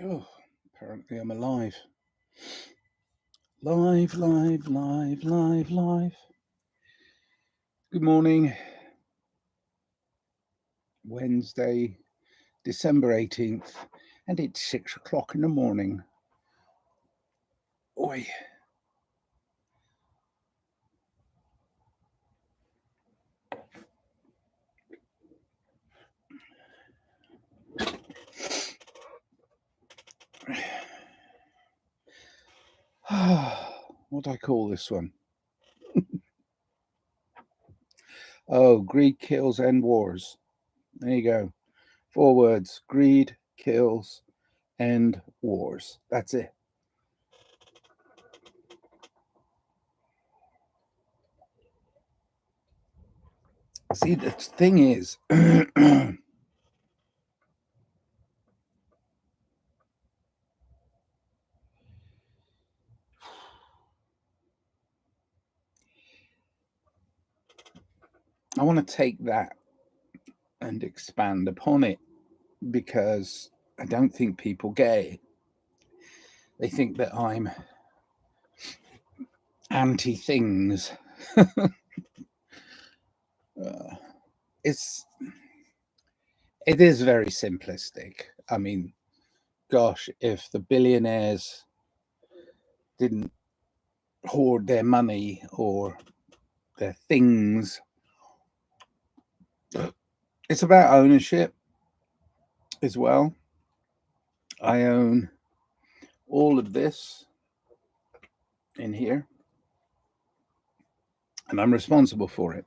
Oh, apparently I'm alive. Live, live, live, live, live. Good morning. Wednesday, December 18th, and it's 6 o'clock in the morning. Oi. What do I call this one? Oh, greed kills, end wars. There you go. 4 words: greed kills, end wars. That's it. See, the thing is, I want to take that and expand upon it, because I don't think people get it. They think that I'm anti things. It is very simplistic. I mean, gosh, if the billionaires didn't hoard their money or their things, it's about ownership as well. I own all of this in here, and I'm responsible for it.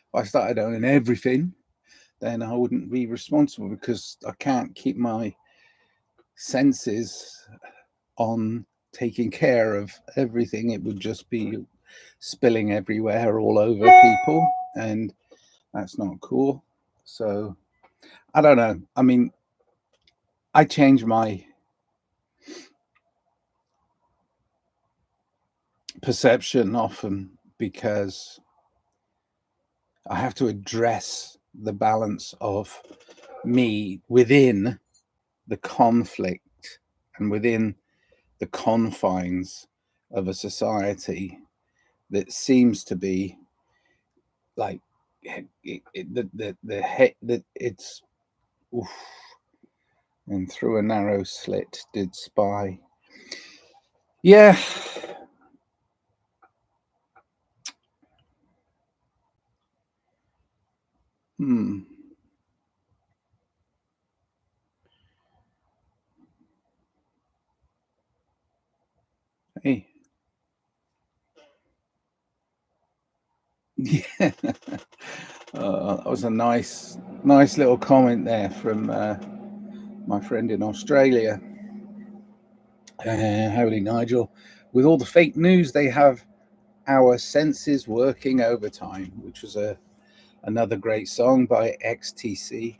If I started owning everything, then I wouldn't be responsible, because I can't keep my senses on taking care of everything. It would just be spilling everywhere all over people, and that's not cool. So I don't know. I mean, I change my perception often because I have to address the balance of me within the conflict and within the confines of a society that seems to be like it's oof, and through a narrow slit did spy. Yeah. Hmm. Hey. Yeah. That was a nice little comment there from my friend in Australia. Holy Nigel. With all the fake news, they have our senses working overtime, which was another great song by XTC.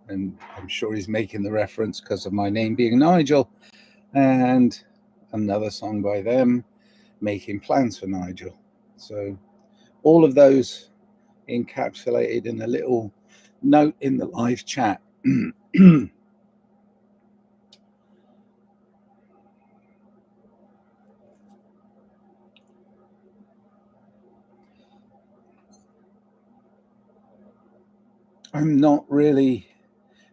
And I'm sure he's making the reference because of my name being Nigel. And another song by them, Making Plans for Nigel. So all of those encapsulated in a little note in the live chat. I'm not really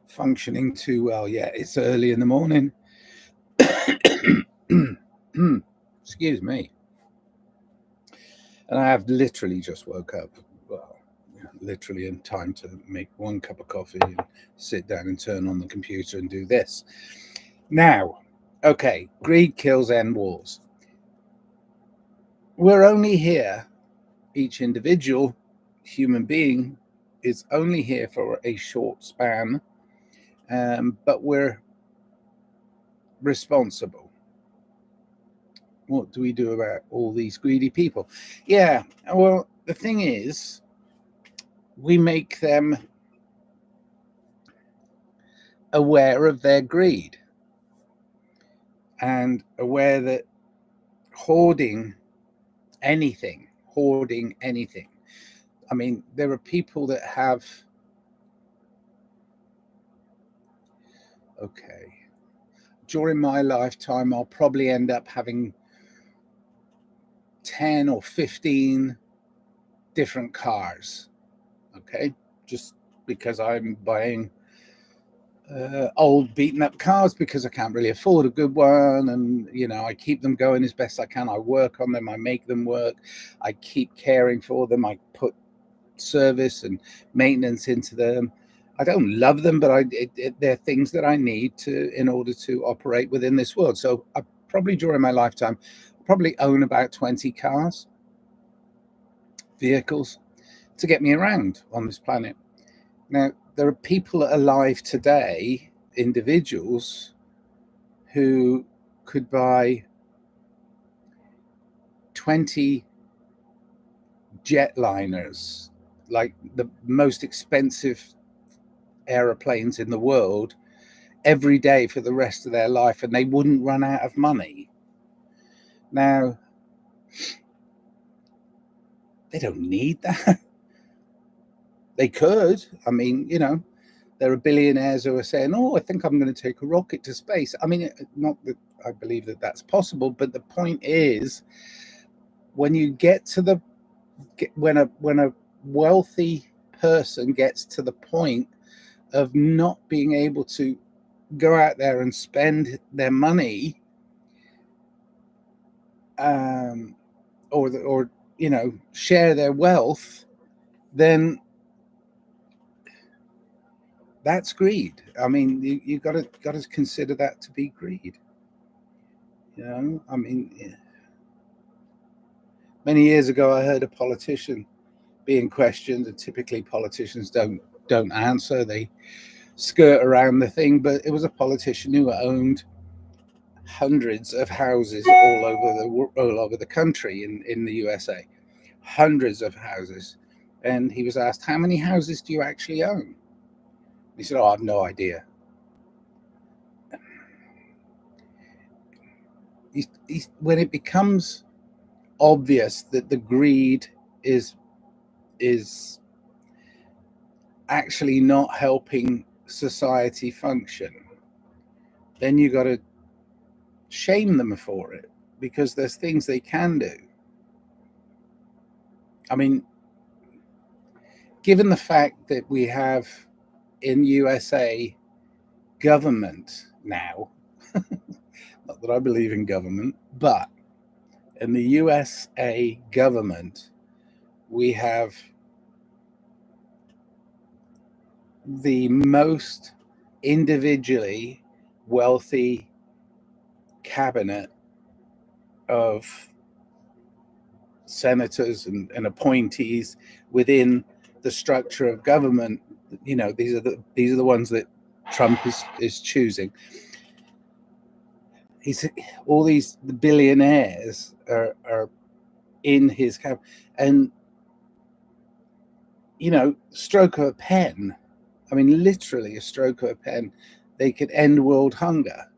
functioning too well yet. It's early in the morning. Excuse me. And I have literally just woke up. Well, literally in time to make 1 cup of coffee and sit down and turn on the computer and do this. Now, okay, greed kills, end wars. We're only here, each individual human being is only here for a short span, but we're responsible. What do we do about all these greedy people? Yeah, well, the thing is, we make them aware of their greed and aware that hoarding anything, I mean, there are people that have Okay. During my lifetime, I'll probably end up having 10 or 15 different cars. Okay. Just because I'm buying old beaten up cars because I can't really afford a good one, and I keep them going as best I can. I work on them, I make them work, I keep caring for them, I put service and maintenance into them. I don't love them, but they're things that I need in order to operate within this world. So I probably during my lifetime probably own about 20 cars, vehicles, to get me around on this planet. Now, there are people alive today, individuals, who could buy 20 jetliners, like the most expensive aeroplanes in the world, every day for the rest of their life, and they wouldn't run out of money. Now, they don't need that. They could. I mean, there are billionaires who are saying, "Oh, I think I'm going to take a rocket to space." I mean, not that I believe that that's possible, but the point is, when you when a wealthy person gets to the point of not being able to go out there and spend their money, or share their wealth, then that's greed. I mean, you got to consider that to be greed. I mean, many years ago, I heard a politician being questioned, and typically politicians don't answer; they skirt around the thing. But it was a politician who owned hundreds of houses all over the country in the USA, hundreds of houses, and he was asked, "How many houses do you actually own?" He said, "Oh, I have no idea." When it becomes obvious that the greed is actually not helping society function, then you got to shame them for it, because there's things they can do. I mean, given the fact that we have in USA government now, not that I believe in government, but in the USA government, we have the most individually wealthy cabinet of senators and appointees within the structure of government. These are the ones that Trump is choosing. All these billionaires are in his cabinet, and stroke of a pen. I mean, literally a stroke of a pen, they could end world hunger.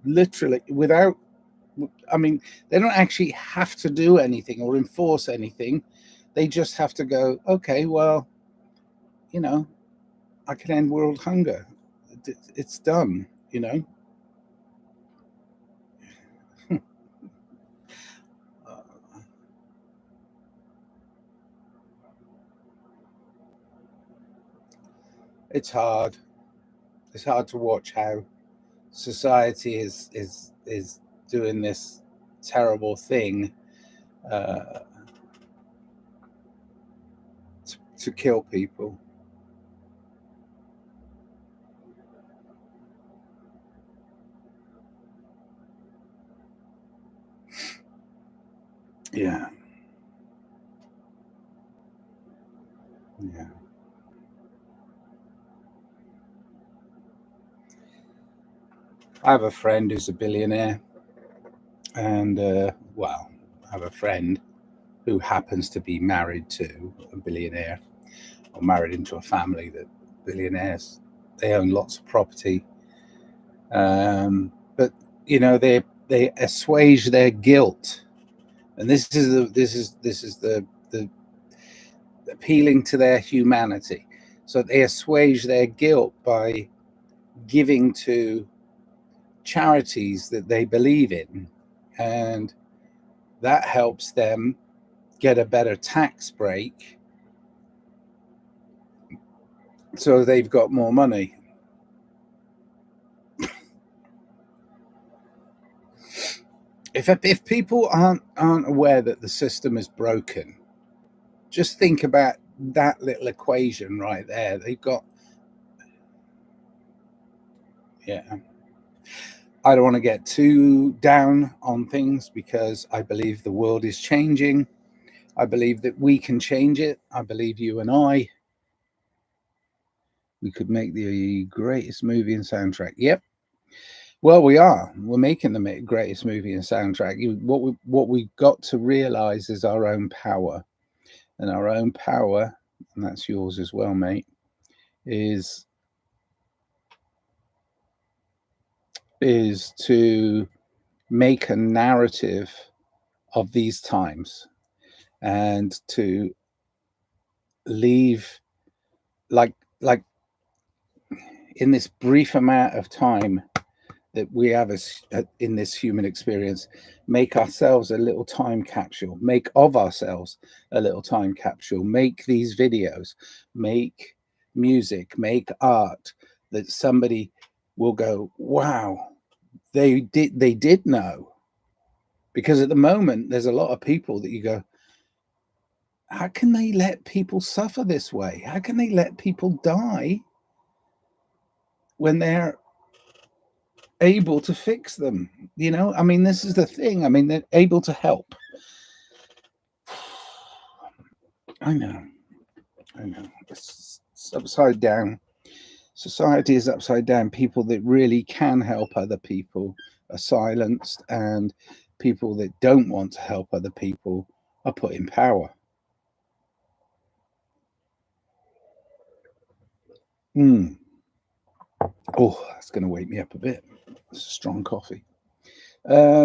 Literally, without, I mean, they don't actually have to do anything or enforce anything. They just have to go, okay, well, I can end world hunger. It's done, It's hard. It's hard to watch how society is doing this terrible thing to kill people. Yeah. I have a friend who's a billionaire, and I have a friend who happens to be married to a billionaire, or married into a family that billionaires. They own lots of property, but they assuage their guilt, and this is the appealing to their humanity. so they assuage their guilt by giving to charities that they believe in, and that helps them get a better tax break, so they've got more money. If people aren't aware that the system is broken, just think about that little equation right there. They've got, yeah. I don't want to get too down on things because I believe the world is changing. I believe that we can change it. I believe you and we could make the greatest movie and soundtrack. Yep. Well, we are. We're making the greatest movie and soundtrack. What we've got to realize is our own power. And our own power, and that's yours as well, mate, is to make a narrative of these times and to leave, like in this brief amount of time that we have in this human experience, make ourselves a little time capsule, make of ourselves a little time capsule, make these videos, make music, make art that somebody will go, wow, they did know. Because at the moment, there's a lot of people that you go, how can they let people suffer this way? How can they let people die when they're able to fix them? You know, I mean, this is the thing. I mean, they're able to help. I know. It's upside down. Society is upside down. People that really can help other people are silenced, and people that don't want to help other people are put in power. Oh, that's going to wake me up a bit. It's a strong coffee. Yeah,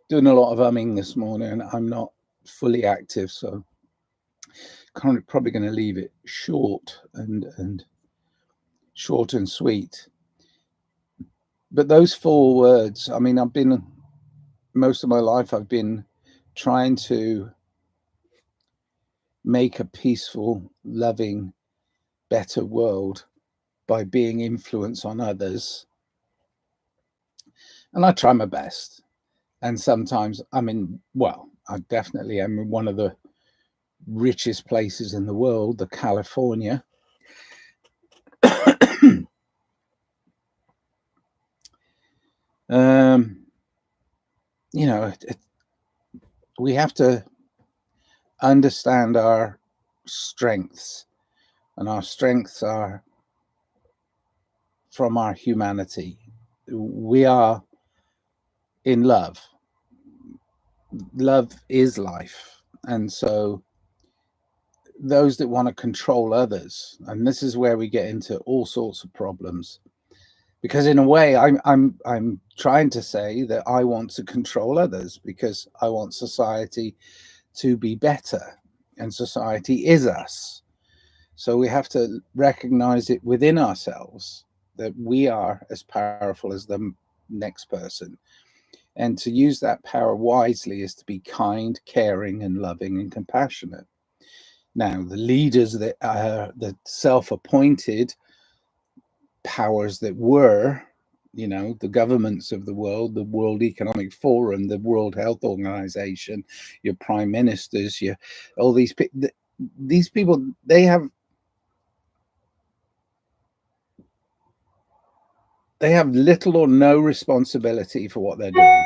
doing a lot of umming this morning. I'm not fully active, so probably going to leave it short and short and sweet. But those 4 words, I mean, most of my life, I've been trying to make a peaceful, loving, better world by being influence on others. And I try my best. And sometimes, I definitely am in one of the richest places in the world, the California. You know, we have to understand our strengths, and our strengths are from our humanity. We are in love. Love is life. And so those that want to control others, and this is where we get into all sorts of problems, because in a way I'm trying to say that I want to control others because I want society to be better, and society is us. So we have to recognize it within ourselves that we are as powerful as the next person, and to use that power wisely is to be kind, caring, and loving and compassionate. Now, the leaders that are the self-appointed powers that were, you know, the governments of the world, the World Economic Forum, the World Health Organization, your prime ministers, all these people, they have little or no responsibility for what they're doing.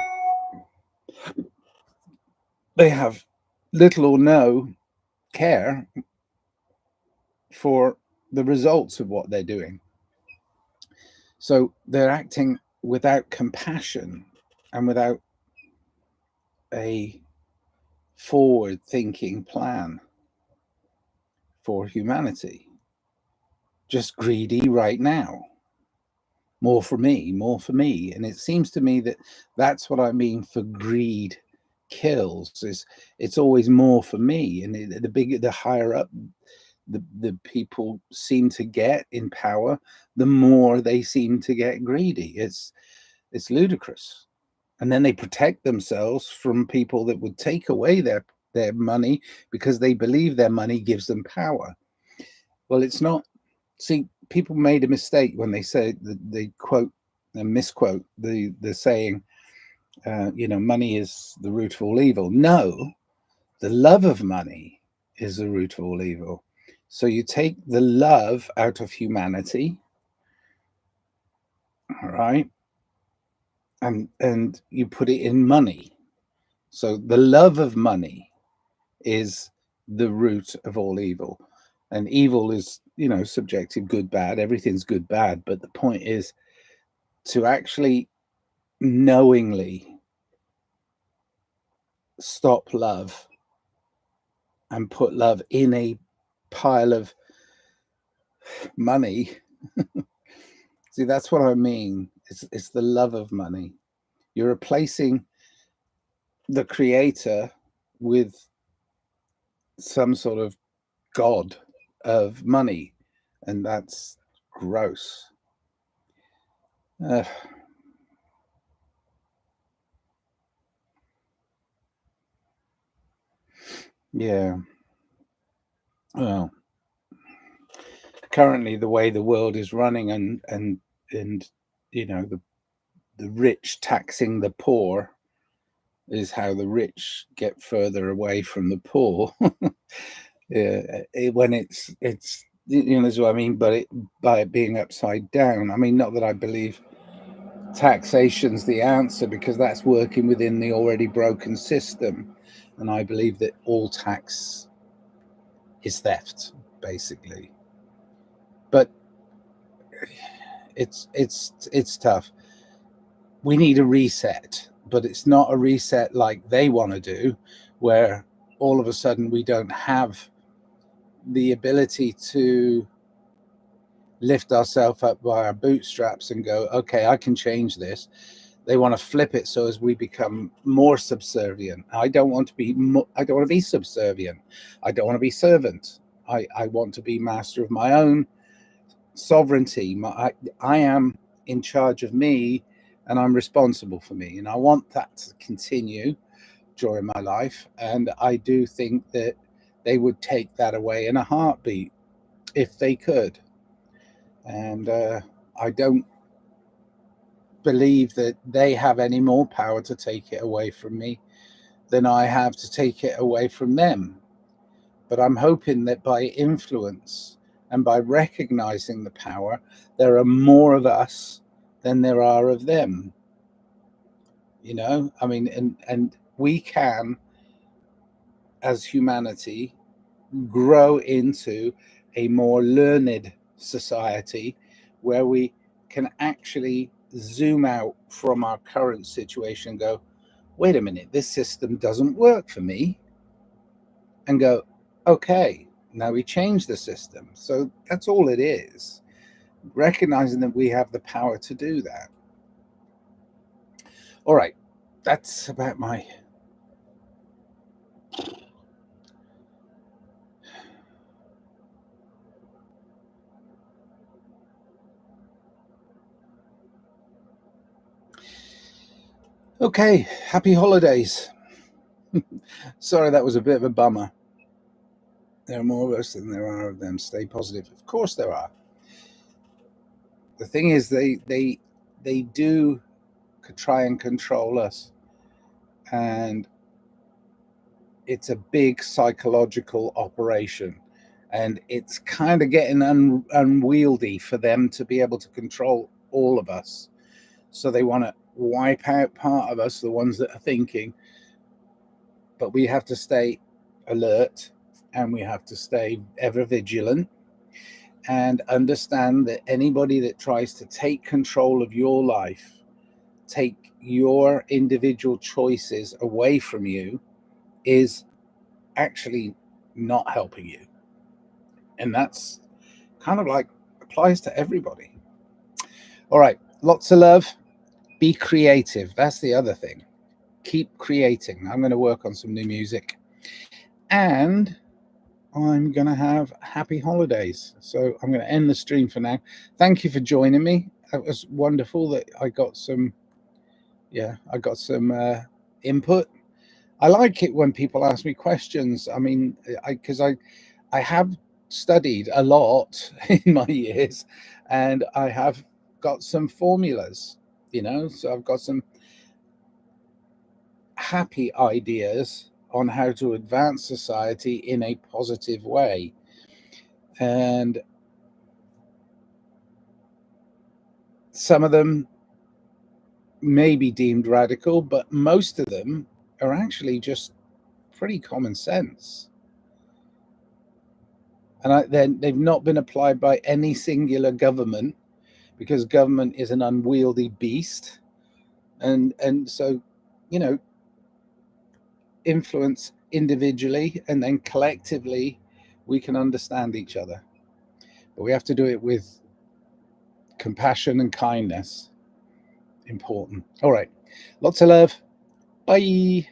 They have little or no care for the results of what they're doing. So they're acting without compassion and without a forward-thinking plan for humanity. Just greedy right now. More for me, more for me. And it seems to me that that's what I mean for greed kills. Is it's always more for me. And the bigger, the higher up the people seem to get in power, the more they seem to get greedy. It's ludicrous. And then they protect themselves from people that would take away their money because they believe their money gives them power. Well, it's not. See, people made a mistake when they say they quote and misquote the saying, money is the root of all evil. No, the love of money is the root of all evil. So you take the love out of humanity, all right, and you put it in money. So the love of money is the root of all evil. And evil is, subjective, good, bad. Everything's good, bad. But the point is to actually knowingly stop love and put love in a pile of money. See, that's what I mean. It's the love of money. You're replacing the creator with some sort of god of money, and that's gross. Yeah. Well, currently the way the world is running, and the rich taxing the poor is how the rich get further away from the poor. When it's that's what I mean. But by it being upside down, I mean, not that I believe taxation's the answer, because that's working within the already broken system, and I believe that all tax is theft, basically. But it's tough. We need a reset, but it's not a reset like they want to do, where all of a sudden we don't have the ability to lift ourselves up by our bootstraps and go, okay, I can change this. They want to flip it so as we become more subservient. I don't want to be subservient. I don't want to be servant. I want to be master of my own sovereignty. I am in charge of me, and I'm responsible for me. And I want that to continue during my life. And I do think that they would take that away in a heartbeat if they could. And I don't believe that they have any more power to take it away from me than I have to take it away from them. But I'm hoping that by influence and by recognizing the power, there are more of us than there are of them. I mean, and we can, as humanity, grow into a more learned society where we can actually zoom out from our current situation and go, wait a minute, this system doesn't work for me, and go, okay, now we change the system. So that's all it is, recognizing that we have the power to do that. All right, that's about my okay. Happy holidays. Sorry, that was a bit of a bummer. There are more of us than there are of them. Stay positive. Of course there are. The thing is, they do try and control us, and it's a big psychological operation, and it's kind of getting unwieldy for them to be able to control all of us. So they want to wipe out part of us, the ones that are thinking. But we have to stay alert, and we have to stay ever vigilant, and understand that anybody that tries to take control of your life, take your individual choices away from you, is actually not helping you. And that's kind of like applies to everybody. All right, lots of love. Be creative. That's the other thing. Keep creating. I'm going to work on some new music. And I'm going to have happy holidays. So I'm going to end the stream for now. Thank you for joining me. It was wonderful that I got some, input. I like it when people ask me questions. I mean, because I have studied a lot in my years, and I have got some formulas, so I've got some happy ideas on how to advance society in a positive way. And some of them may be deemed radical, but most of them are actually just pretty common sense. And they've not been applied by any singular government, because government is an unwieldy beast. And so, influence individually, and then collectively we can understand each other. But we have to do it with compassion and kindness. Important. All right. Lots of love. Bye.